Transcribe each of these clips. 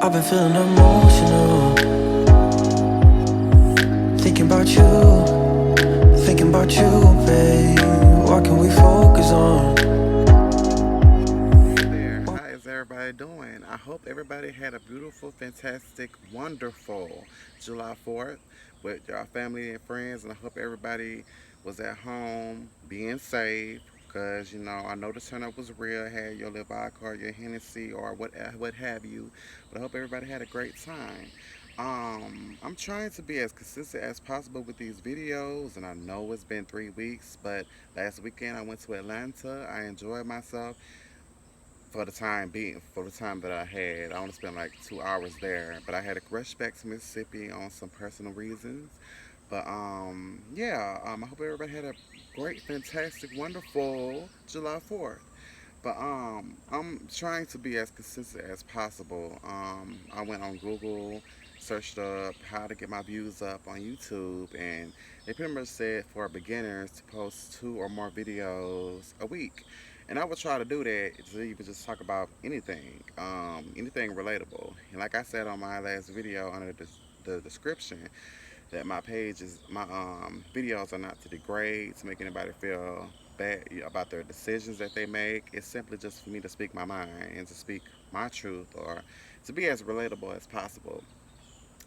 I've been feeling emotional, thinking about you, babe. What can we focus on? Hey there, how is everybody doing? I hope everybody had a beautiful, fantastic, wonderful July 4th with your family and friends, and I hope everybody was at home being safe. Because, I know the turn-up was real, had your little vodka, your Hennessy, or what have you, but I hope everybody had a great time. I'm trying to be as consistent as possible with these videos, and I know it's been 3 weeks, but last weekend I went to Atlanta. I enjoyed myself for the time being, for the time that I had. I only spent like 2 hours there, but I had to rush back to Mississippi on some personal reasons. But yeah, I hope everybody had a great, fantastic, wonderful July 4th. But I'm trying to be as consistent as possible. I went on Google, searched up how to get my views up on YouTube, and they pretty much said for beginners to post 2 or more videos a week. And I would try to do that to even just talk about anything relatable. And like I said on my last video under the description, that my page is my videos are not to degrade to make anybody feel bad about their decisions that they make. It's simply just for me to speak my mind and to speak my truth or to be as relatable as possible.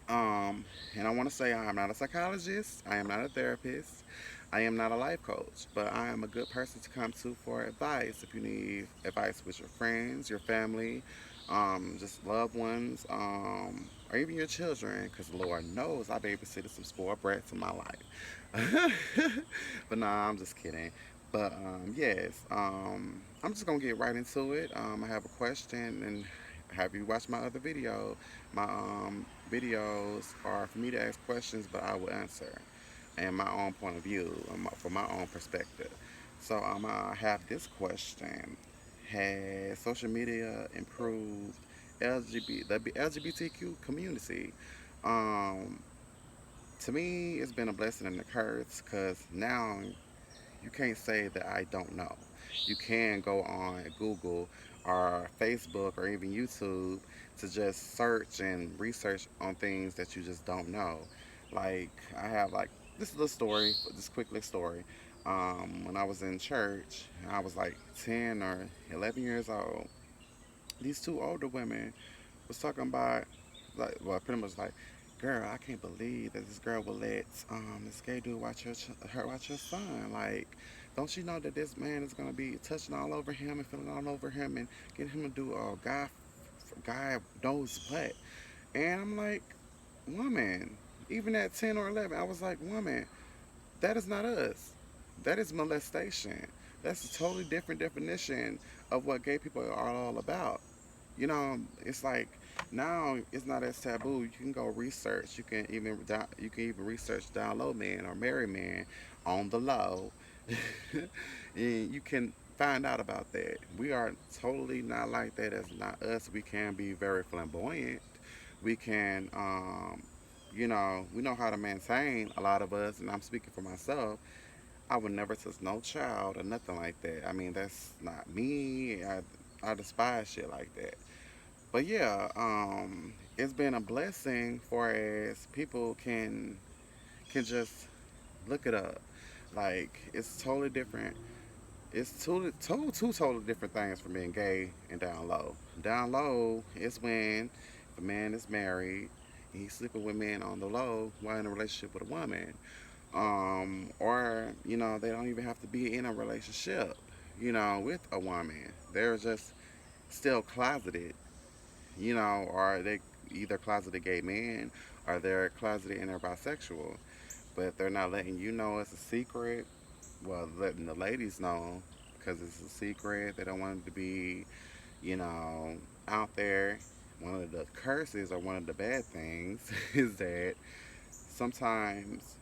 Um, and I want to say I am not a psychologist. I am not a therapist. I am not a life coach, but I am a good person to come to for advice if you need advice with your friends, your family, just loved ones, or even your children, because Lord knows I babysitted some spoiled brats in my life. But nah, I'm just kidding. But yes, I'm just gonna get right into it. I have a question, and have you watched my other video? My videos are for me to ask questions, but I will answer and my own point of view, from my own perspective. So I have this question: has social media improved the LGBTQ community? Um, to me, it's been a blessing and a curse because now you can't say that I don't know. You can go on Google or Facebook or even YouTube to just search and research on things that you just don't know. Like I have like this little story, this quick little story. When I was in church, I was like 10 or 11 years old. These two older women was talking about like, well, pretty much like, girl, I can't believe that this girl will let this gay dude watch her watch her son. Like, don't you know that this man is gonna be touching all over him and feeling all over him and getting him to do a guy knows what? And I'm like, woman, even at 10 or 11, I was like, woman, that is not us. That is molestation. That's a totally different definition of what gay people are all about. It's like now it's not as taboo. You can go research. You can even research down low men or married men on the low, and you can find out about that. We are totally not like that. As not us. We can be very flamboyant. We can, we know how to maintain. A lot of us, and I'm speaking for myself. I would never touch no child or nothing like that. I mean, that's not me. I despise shit like that. But yeah, it's been a blessing for as people can just look it up. Like it's totally different. It's two totally different things from being gay and down low. Down low is when the man is married and he's sleeping with men on the low while in a relationship with a woman. Or they don't even have to be in a relationship. With a woman. They're just still closeted, or they either closeted gay men or they're closeted and they're bisexual. But they're not letting you know it's a secret. Well, letting the ladies know because it's a secret. They don't want it to be, you know, out there. One of the curses or one of the bad things is that sometimes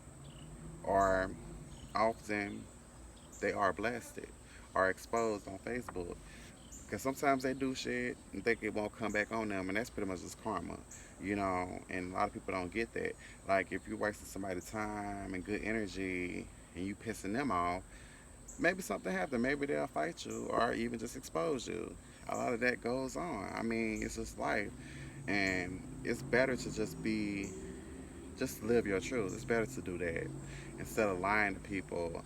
or often they are blasted or exposed on Facebook. Because sometimes they do shit and think it won't come back on them, and that's pretty much just karma, And a lot of people don't get that. Like, if you're wasting somebody's time and good energy and you pissing them off, maybe something happened. Maybe they'll fight you or even just expose you. A lot of that goes on. I mean, it's just life. And it's better to just live your truth. It's better to do that instead of lying to people.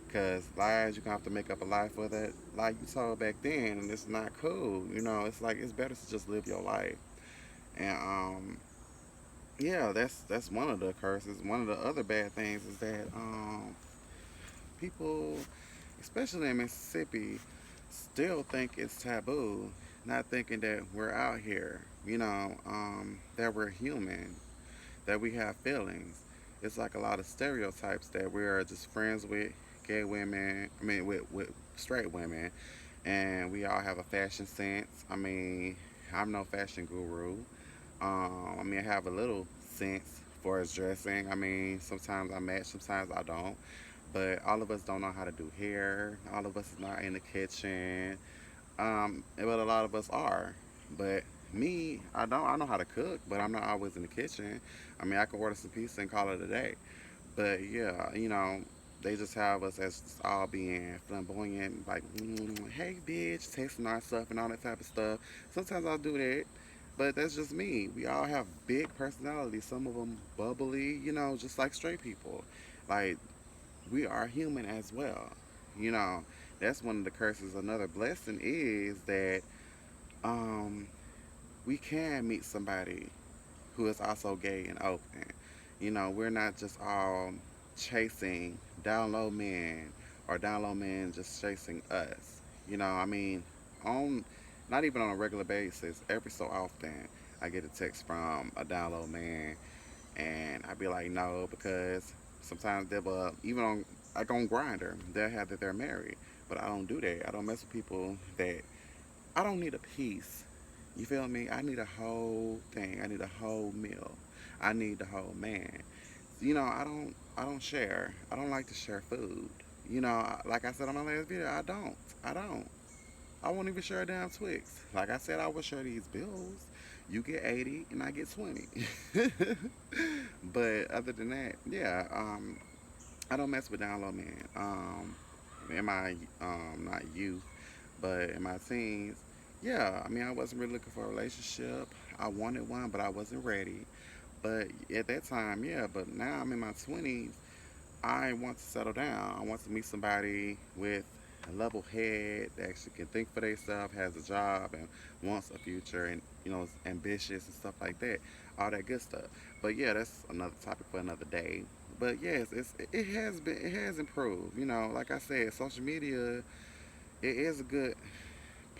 Because lies, you're going to have to make up a lie for that lie you told back then, and it's not cool. It's like it's better to just live your life. And yeah, that's one of the curses. One of the other bad things is that people, especially in Mississippi, still think it's taboo, not thinking that we're out here, that we're human, that we have feelings. It's like a lot of stereotypes that we are just friends with gay women, with straight women, and we all have a fashion sense. I mean, I'm no fashion guru. I have a little sense for his dressing. I mean, sometimes I match, sometimes I don't. But all of us don't know how to do hair. All of us is not in the kitchen. But a lot of us are. But me, I don't. I know how to cook, but I'm not always in the kitchen. I mean, I can order some pizza and call it a day. But yeah, they just have us as just all being flamboyant, like, hey, bitch, tasting our stuff and all that type of stuff. Sometimes I'll do that, but that's just me. We all have big personalities. Some of them bubbly, just like straight people. Like, we are human as well. You know, that's one of the curses. Another blessing is that um, we can meet somebody who is also gay and open. We're not just all chasing down low men or down low men just chasing us. I mean, on not even on a regular basis, every so often I get a text from a down low man, and I'd be like, no, because sometimes they'll even on like on Grinder, they'll have that they're married, but I don't do that. I don't mess with people that I don't need a piece. You feel me? I need a whole thing. I need a whole meal. I need the whole man. I don't share. I don't like to share food. Like I said on my last video, I don't. I don't. I won't even share a damn Twix. Like I said, I will share these bills. You get 80 and I get 20. But other than that, yeah, I don't mess with down low men. In my not youth, but in my teens, yeah, I mean, I wasn't really looking for a relationship. I wanted one, but I wasn't ready. But at that time, yeah. But now I'm in my 20s. I want to settle down. I want to meet somebody with a level head that actually can think for themselves, has a job, and wants a future, and is ambitious and stuff like that. All that good stuff. But yeah, that's another topic for another day. But yes, it has improved. Like I said, social media it is a good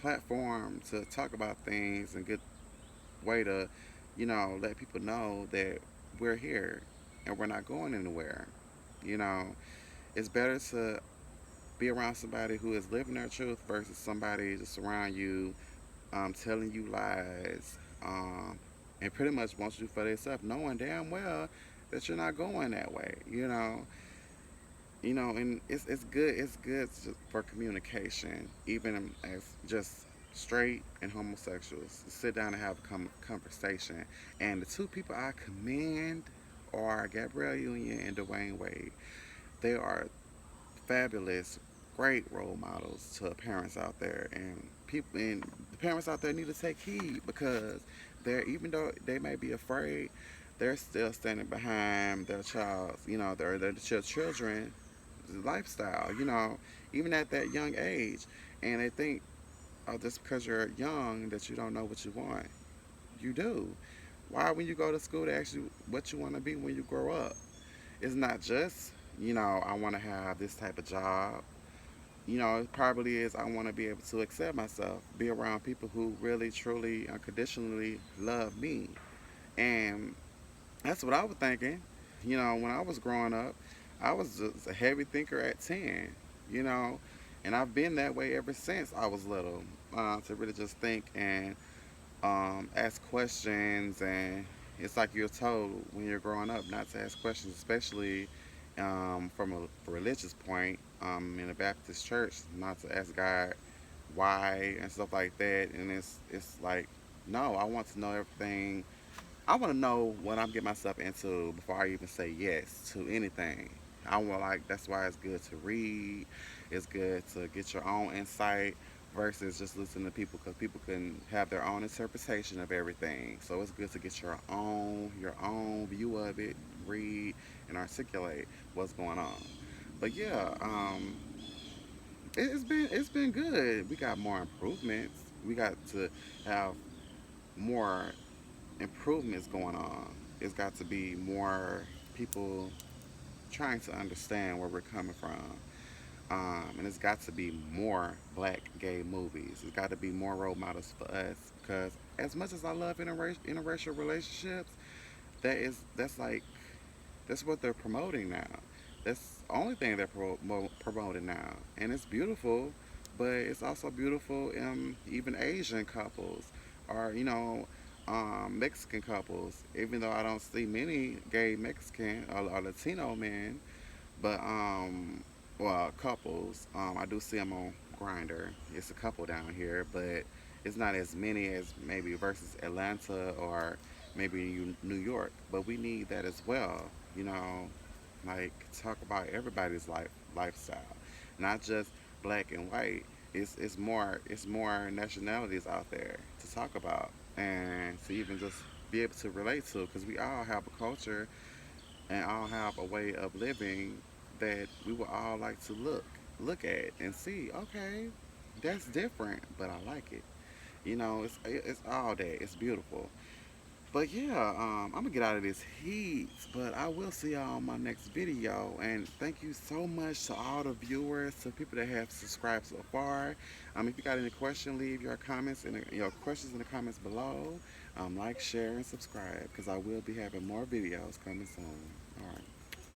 platform to talk about things and good way to, let people know that we're here and we're not going anywhere. You know, it's better to be around somebody who is living their truth versus somebody just around you telling you lies and pretty much wants you for themselves, knowing damn well that you're not going that way. And it's good for communication, even as just straight and homosexuals to sit down and have a conversation. And the two people I commend are Gabrielle Union and Dwayne Wade. They are fabulous, great role models to parents out there, and the parents out there need to take heed because they're even though they may be afraid, they're still standing behind their child's, their children lifestyle, even at that young age. And they think, oh, just because you're young that you don't know what you want. You do. Why, when you go to school, they ask you what you want to be when you grow up? It's not just, I want to have this type of job. It probably is, I want to be able to accept myself, be around people who really, truly, unconditionally love me. And that's what I was thinking. When I was growing up, I was just a heavy thinker at 10, you know, and I've been that way ever since I was little, to really just think and ask questions. And it's like you're told when you're growing up not to ask questions, especially from a religious point in a Baptist church, not to ask God why and stuff like that. And it's like, no, I want to know everything. I want to know what I'm getting myself into before I even say yes to anything. That's why it's good to read. It's good to get your own insight versus just listening to people because people can have their own interpretation of everything. So it's good to get your own view of it, read and articulate what's going on. But yeah, it's been good. We got more improvements. We got to have more improvements going on. It's got to be more people trying to understand where we're coming from. And it's got to be more black gay movies. It's got to be more role models for us because as much as I love interracial relationships, that's what they're promoting now. That's the only thing they're promoting now, and it's beautiful. But it's also beautiful in even Asian couples, or Mexican couples. Even though I don't see many gay Mexican or Latino men, but well, couples. I do see them on Grinder. It's a couple down here, but it's not as many as maybe versus Atlanta or maybe New York. But we need that as well. You know, like talk about everybody's lifestyle, not just black and white. It's more nationalities out there to talk about and to even just be able to relate to because we all have a culture and all have a way of living that we would all like to look at and see. Okay, that's different, but I like it. It's all that. It's beautiful. But yeah, I'm gonna get out of this heat. But I will see y'all on my next video. And thank you so much to all the viewers, to people that have subscribed so far. If you got any questions, leave your comments and your questions in the comments below. Like, share, and subscribe because I will be having more videos coming soon. All right.